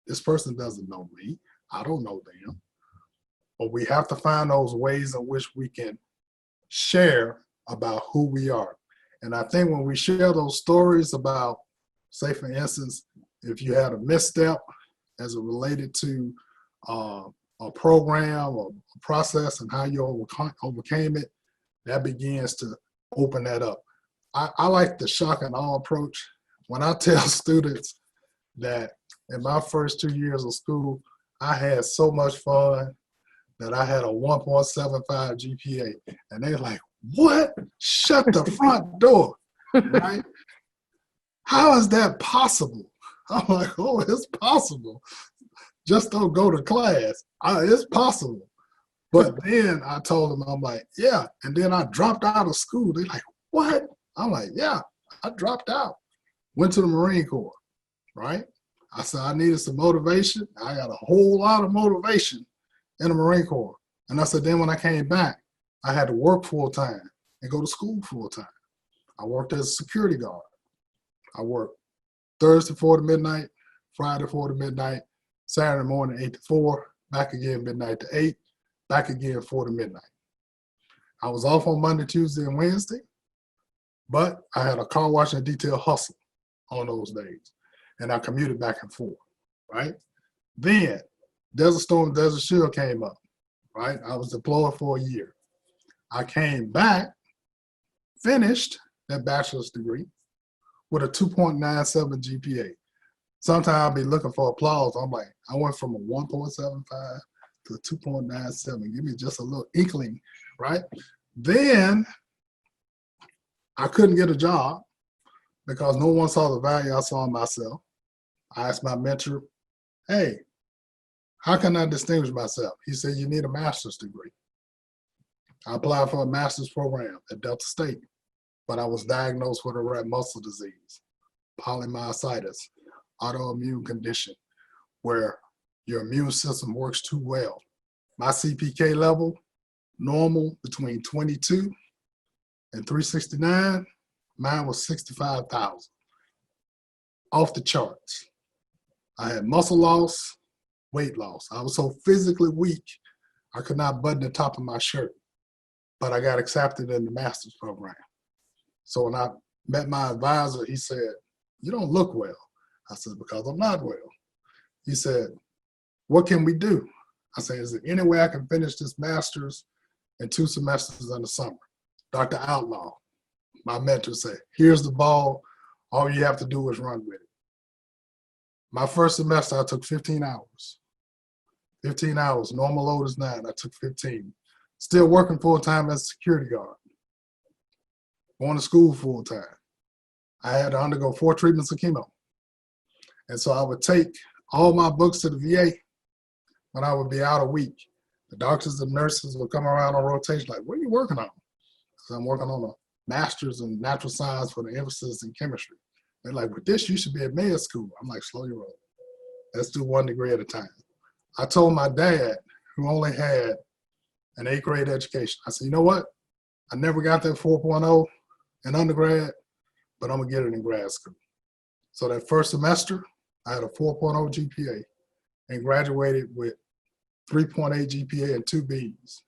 This person doesn't know me. I don't know them. But we have to find those ways in which we can share about who we are. And I think when we share those stories about, say for instance, if you had a misstep as it related to a program or a process and how you overcame it, that begins to open that up. I like the shock and awe approach. When I tell students that in my first 2 years of school, I had so much fun that I had a 1.75 GPA. And they're like, what? Shut the front door, right? How is that possible? I'm like, oh, it's possible. Just don't go to class. It's possible. But then I told them, I'm like, yeah. And then I dropped out of school. They're like, what? I'm like, yeah, I dropped out. Went to the Marine Corps, right? I said I needed some motivation. I got a whole lot of motivation in the Marine Corps. And I said, then when I came back, I had to work full time and go to school full time. I worked as a security guard. I worked Thursday 4 to midnight, Friday 4 to midnight, Saturday morning 8 to 4, back again midnight to 8, back again 4 to midnight. I was off on Monday, Tuesday, and Wednesday, but I had a car wash and detail hustle on those days. And I commuted back and forth, right? Then Desert Storm, Desert Shield came up, right? I was deployed for a year. I came back, finished that bachelor's degree with a 2.97 GPA. Sometimes I'll be looking for applause. I'm like, I went from a 1.75 to a 2.97. Give me just a little inkling, right? Then I couldn't get a job because no one saw the value I saw in myself. I asked my mentor, hey, how can I distinguish myself? He said, you need a master's degree. I applied for a master's program at Delta State, but I was diagnosed with a red muscle disease, polymyositis, autoimmune condition, where your immune system works too well. My CPK level, normal between 22 and 369, mine was 65,000. Off the charts. I had muscle loss, weight loss. I was so physically weak, I could not button the top of my shirt, but I got accepted in the master's program. So when I met my advisor, he said, you don't look well. I said, because I'm not well. He said, what can we do? I said, is there any way I can finish this master's in 2 semesters in the summer? Dr. Outlaw, my mentor, said, here's the ball. All you have to do is run with it. My first semester, I took 15 hours. 15 hours. Normal load is 9. I took 15. Still working full-time as a security guard. Going to school full-time. I had to undergo 4 treatments of chemo. And so I would take all my books to the VA when I would be out a week. The doctors and nurses would come around on rotation like, what are you working on? So I'm working on a master's in natural science with an emphasis in chemistry. They're like, with this, you should be at med school. I'm like, slow your roll. Let's do 1 degree at a time. I told my dad, who only had an 8th grade education, I said, you know what? I never got that 4.0 in undergrad, but I'm gonna get it in grad school. So that first semester, I had a 4.0 GPA and graduated with 3.8 GPA and 2 Bs.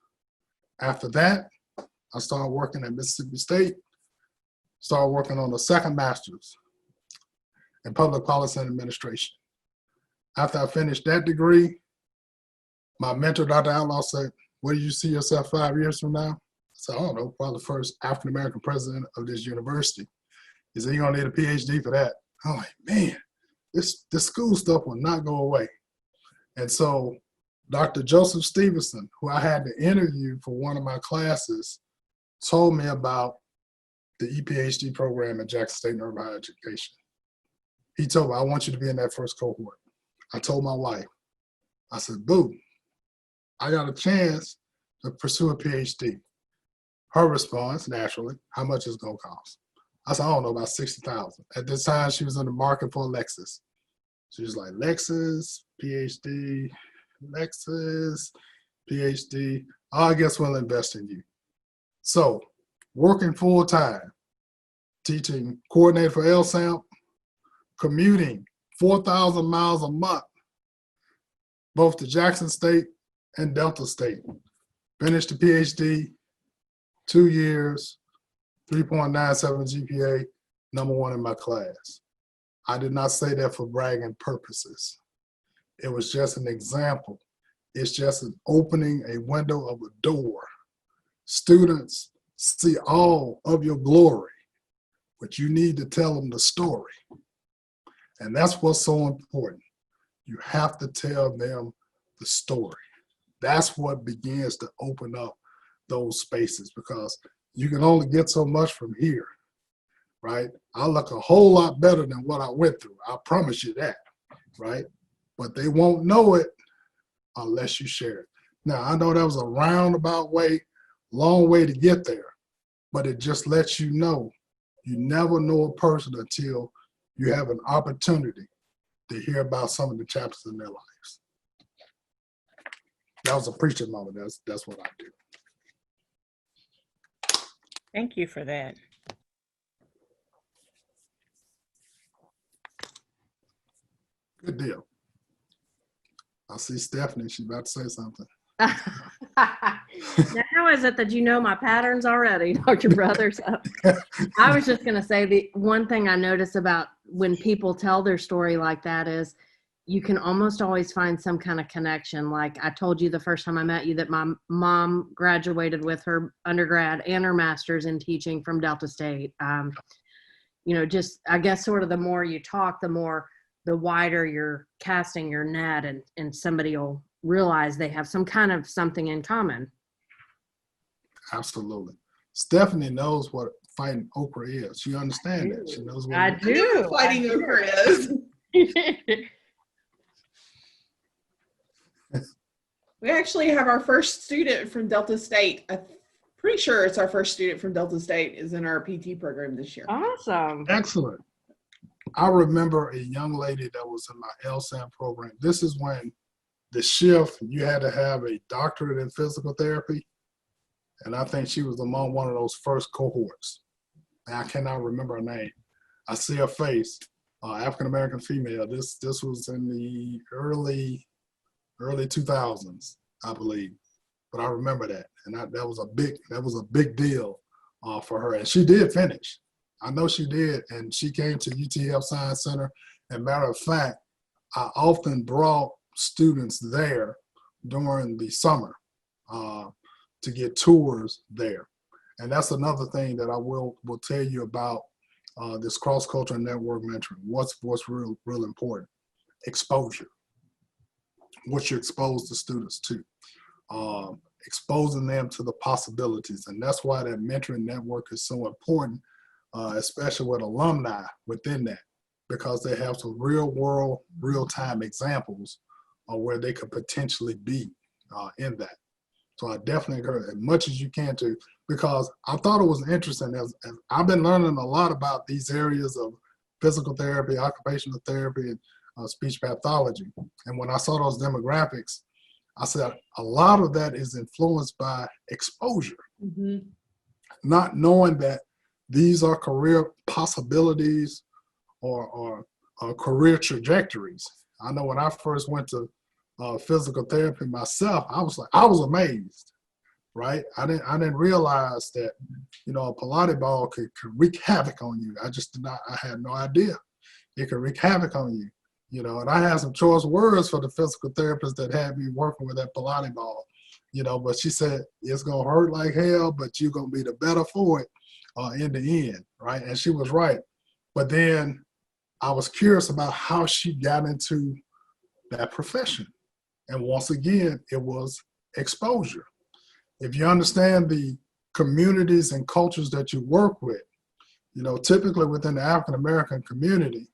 After that, I started working at Mississippi State, started working on the second master's in public policy and administration. After I finished that degree, my mentor, Dr. Outlaw, said, where do you see yourself 5 years from now? I said, I don't know, probably the first African-American president of this university. He said, you're gonna need a PhD for that. I'm like, man, this school stuff will not go away. And so Dr. Joseph Stevenson, who I had to interview for one of my classes, told me about the EPHD program at Jackson State in Urban Higher Education. He told me, I want you to be in that first cohort. I told my wife, I said, boo, I got a chance to pursue a PhD. Her response, naturally, how much is it gonna cost? I said, I don't know, about $60,000. At this time, she was in the market for a Lexus. She was like, Lexus, PhD, Lexus, PhD. Oh, I guess we'll invest in you. So, working full time, teaching coordinator for LSAMP, commuting 4,000 miles a month, both to Jackson State and Delta State. Finished the PhD, 2 years, 3.97 GPA, #1 in my class. I did not say that for bragging purposes. It was just an example. It's just an opening a window of a door. Students see all of your glory, but you need to tell them the story. And that's what's so important. You have to tell them the story. That's what begins to open up those spaces, because you can only get so much from here, right? I look a whole lot better than what I went through. I promise you that, right? But they won't know it unless you share it. Now, I know that was a roundabout way, long way to get there, but it just lets you know you never know a person until you have an opportunity to hear about some of the chapters in their lives. That was a preaching moment. That's what I do. Thank you for that. Good deal. I see Stephanie. She's about to say something. Now, how is it that you know my patterns already, Dr. Brothers? I was just going to say the one thing I notice about when people tell their story like that is you can almost always find some kind of connection. Like I told you the first time I met you that my mom graduated with her undergrad and her master's in teaching from Delta State. You know, just I guess sort of the more you talk, the wider you're casting your net, and somebody will realize they have some kind of something in common. Absolutely. Stephanie knows what fighting okra is. She understands that. She knows what I it is. I know do. what fighting okra is. We actually have our first student from Delta State. I'm pretty sure it's our first student from Delta State is in our PT program this year. Awesome. Excellent. I remember a young lady that was in my LSAM program. This is when the shift, you had to have a doctorate in physical therapy. And I think she was among one of those first cohorts. And I cannot remember her name. I see her face, African-American female. This was in the early 2000s, I believe. But I remember that. And that was a big deal for her. And she did finish. I know she did. And she came to UT Health Science Center. And matter of fact, I often brought students there during the summer to get tours there. And that's another thing that I will tell you about this cross-cultural network mentoring. What's real important? Exposure. What you expose the students to. Exposing them to the possibilities. And that's why that mentoring network is so important, especially with alumni within that, because they have some real-world, real-time examples of where they could potentially be in that. So I definitely encourage as much as you can to, because I thought it was interesting as I've been learning a lot about these areas of physical therapy, occupational therapy, and speech pathology. And when I saw those demographics, I said a lot of that is influenced by exposure, not knowing that these are career possibilities or career trajectories. I know when I first went to physical therapy myself, I was amazed, right? I didn't realize that, you know, a Pilates ball could wreak havoc on you. I had no idea it could wreak havoc on you, you know. And I had some choice words for the physical therapist that had me working with that Pilates ball, you know, but she said, it's gonna hurt like hell, but you're gonna be the better for it in the end, right? And she was right. But then I was curious about how she got into that profession. And once again, it was exposure. If you understand the communities and cultures that you work with, typically within the African American community,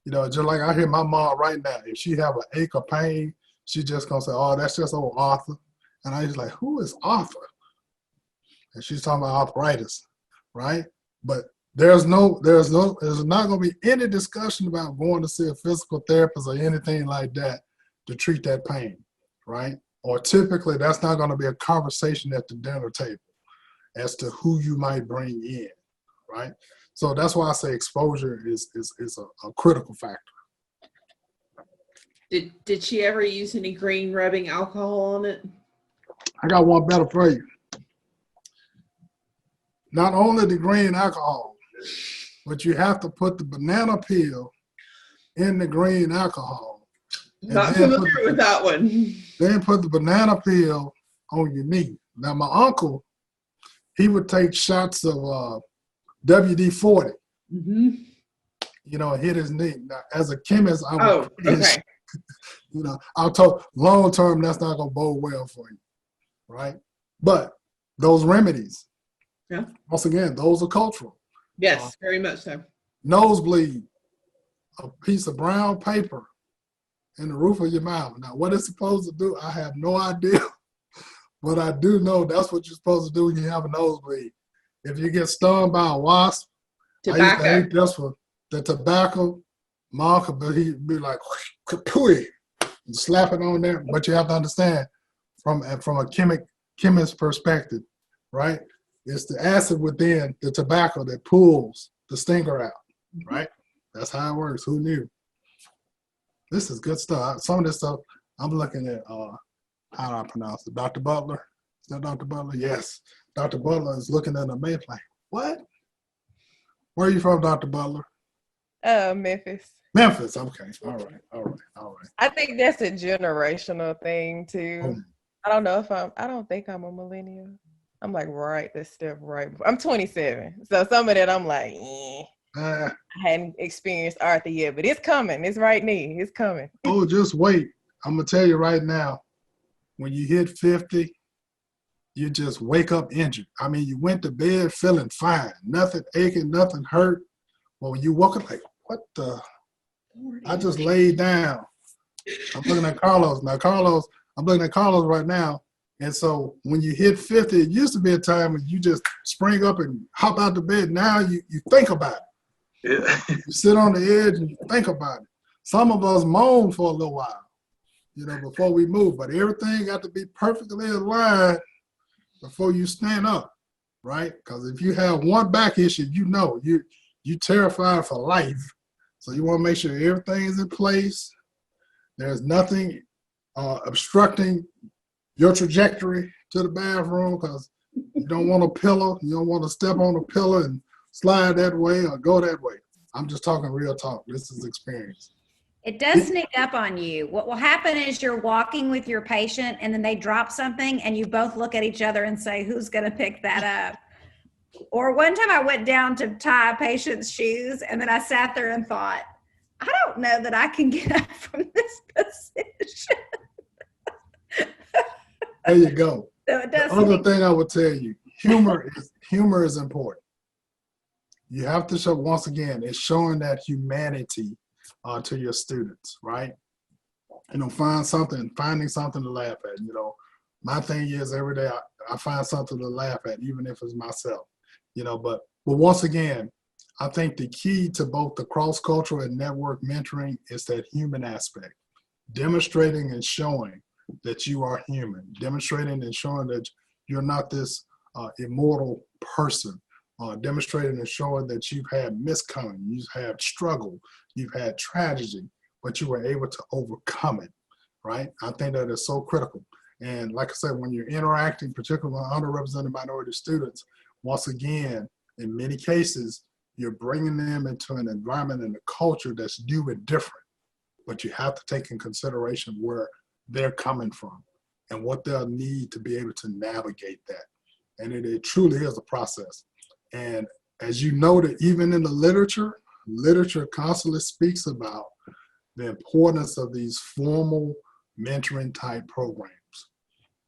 just like I hear my mom right now, if she have an ache or pain, she just gonna say, "Oh, that's just old Arthur." And I was like, "Who is Arthur?" And she's talking about arthritis, right? But there's not gonna be any discussion about going to see a physical therapist or anything like that to treat that pain, right? Or typically that's not gonna be a conversation at the dinner table as to who you might bring in, right? So that's why I say exposure is a critical factor. Did she ever use any green rubbing alcohol on it? I got one better for you. Not only the green alcohol, but you have to put the banana peel in the green alcohol. Not familiar with that one. Then put the banana peel on your knee. Now my uncle, he would take shots of WD-40, hit his knee. Now, as a chemist, okay. I'm told long term that's not gonna bode well for you, right? But those remedies, once again, those are cultural. Yes, very much so. Nosebleed, a piece of brown paper in the roof of your mouth. Now, what it's supposed to do, I have no idea, but I do know that's what you're supposed to do when you have a nosebleed. If you get stung by a wasp, Tobacco. I used to hate this one. The tobacco, Mom could be like, kapooey, and slap it on there. But you have to understand, from a chemist perspective, right? It's the acid within the tobacco that pulls the stinger out, right? That's how it works. Who knew? This is good stuff. Some of this stuff, I'm looking at, how do I pronounce it? Dr. Butler? Is that Dr. Butler? Yes. Dr. Butler is looking at a map like, what? Where are you from, Dr. Butler? Memphis. Memphis. Okay. All right. I think that's a generational thing too. Oh. I don't think I'm a millennial. I'm like the step right. I'm 27. So some of that I'm like, I hadn't experienced Arthur yet, but it's coming. It's right knee. It's coming. Oh, just wait. I'm going to tell you right now, when you hit 50, you just wake up injured. I mean, you went to bed feeling fine. Nothing aching, nothing hurt. Well, when you woke up like, what the? I just laid down. I'm looking at Carlos. Now, I'm looking at Carlos right now. And so when you hit 50, it used to be a time when you just spring up and hop out the bed. Now you think about it. Yeah. You sit on the edge and you think about it. Some of us moan for a little while, before we move. But everything got to be perfectly aligned before you stand up, right? Because if you have one back issue, you terrified for life. So you want to make sure everything is in place. There's nothing obstructing your trajectory to the bathroom, because you don't want a pillow. You don't want to step on a pillow and slide that way or go that way. I'm just talking real talk. This is experience. It does sneak up on you. What will happen is you're walking with your patient and then they drop something and you both look at each other and say, who's going to pick that up? Or one time I went down to tie a patient's shoes and then I sat there and thought, I don't know that I can get up from this position. There you go. So it does. The other thing I would tell you, humor is important. You have to show, once again, it's showing that humanity to your students, right? Finding something to laugh at. My thing is every day I find something to laugh at, even if it's myself. But once again, I think the key to both the cross-cultural and network mentoring is that human aspect, demonstrating and showing that you are human, demonstrating and showing that you're not this immortal person, demonstrating and showing that you've had miscoming, you've had struggle, you've had tragedy, but you were able to overcome it, right? I think that is so critical. And like I said, when you're interacting, particularly with underrepresented minority students, once again, in many cases, you're bringing them into an environment and a culture that's new and different, but you have to take in consideration where they're coming from and what they'll need to be able to navigate that. And it truly is a process. And as you noted, even in the literature constantly speaks about the importance of these formal mentoring type programs,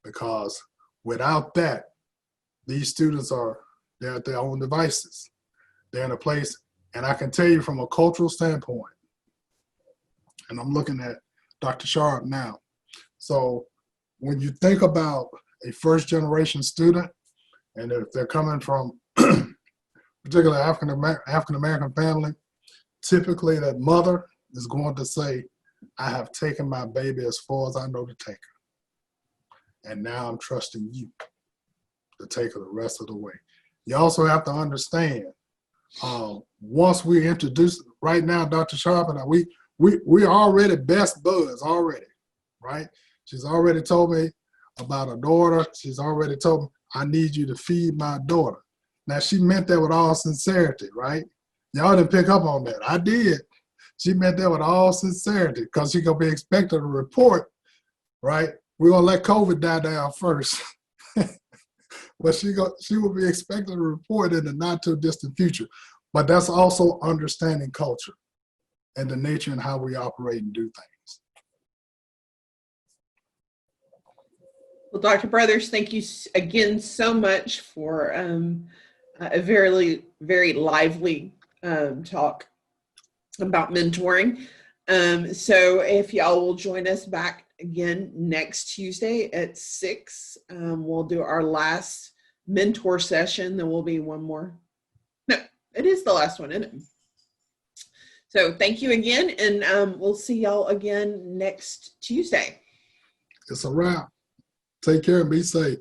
because without that, these students they're at their own devices. They're in a place, and I can tell you from a cultural standpoint, and I'm looking at Dr. Sharp now. So when you think about a first generation student, and if they're coming from particularly African American family, typically that mother is going to say, I have taken my baby as far as I know to take her. And now I'm trusting you to take her the rest of the way. You also have to understand, once we introduce, right now, Dr. Sharp and I, we already best buds already, right? She's already told me about her daughter. She's already told me, I need you to feed my daughter. Now, she meant that with all sincerity, right? Y'all didn't pick up on that. I did. She meant that with all sincerity, because she's going to be expected to report, right? We're going to let COVID die down first. But she will be expected to report in the not too distant future. But that's also understanding culture and the nature and how we operate and do things. Well, Dr. Brothers, thank you again so much for a very, very lively talk about mentoring. So if y'all will join us back again next Tuesday at 6, we'll do our last mentor session. Then we'll be one more. No, it is the last one, isn't it? So thank you again, and we'll see y'all again next Tuesday. It's a wrap. Take care and be safe.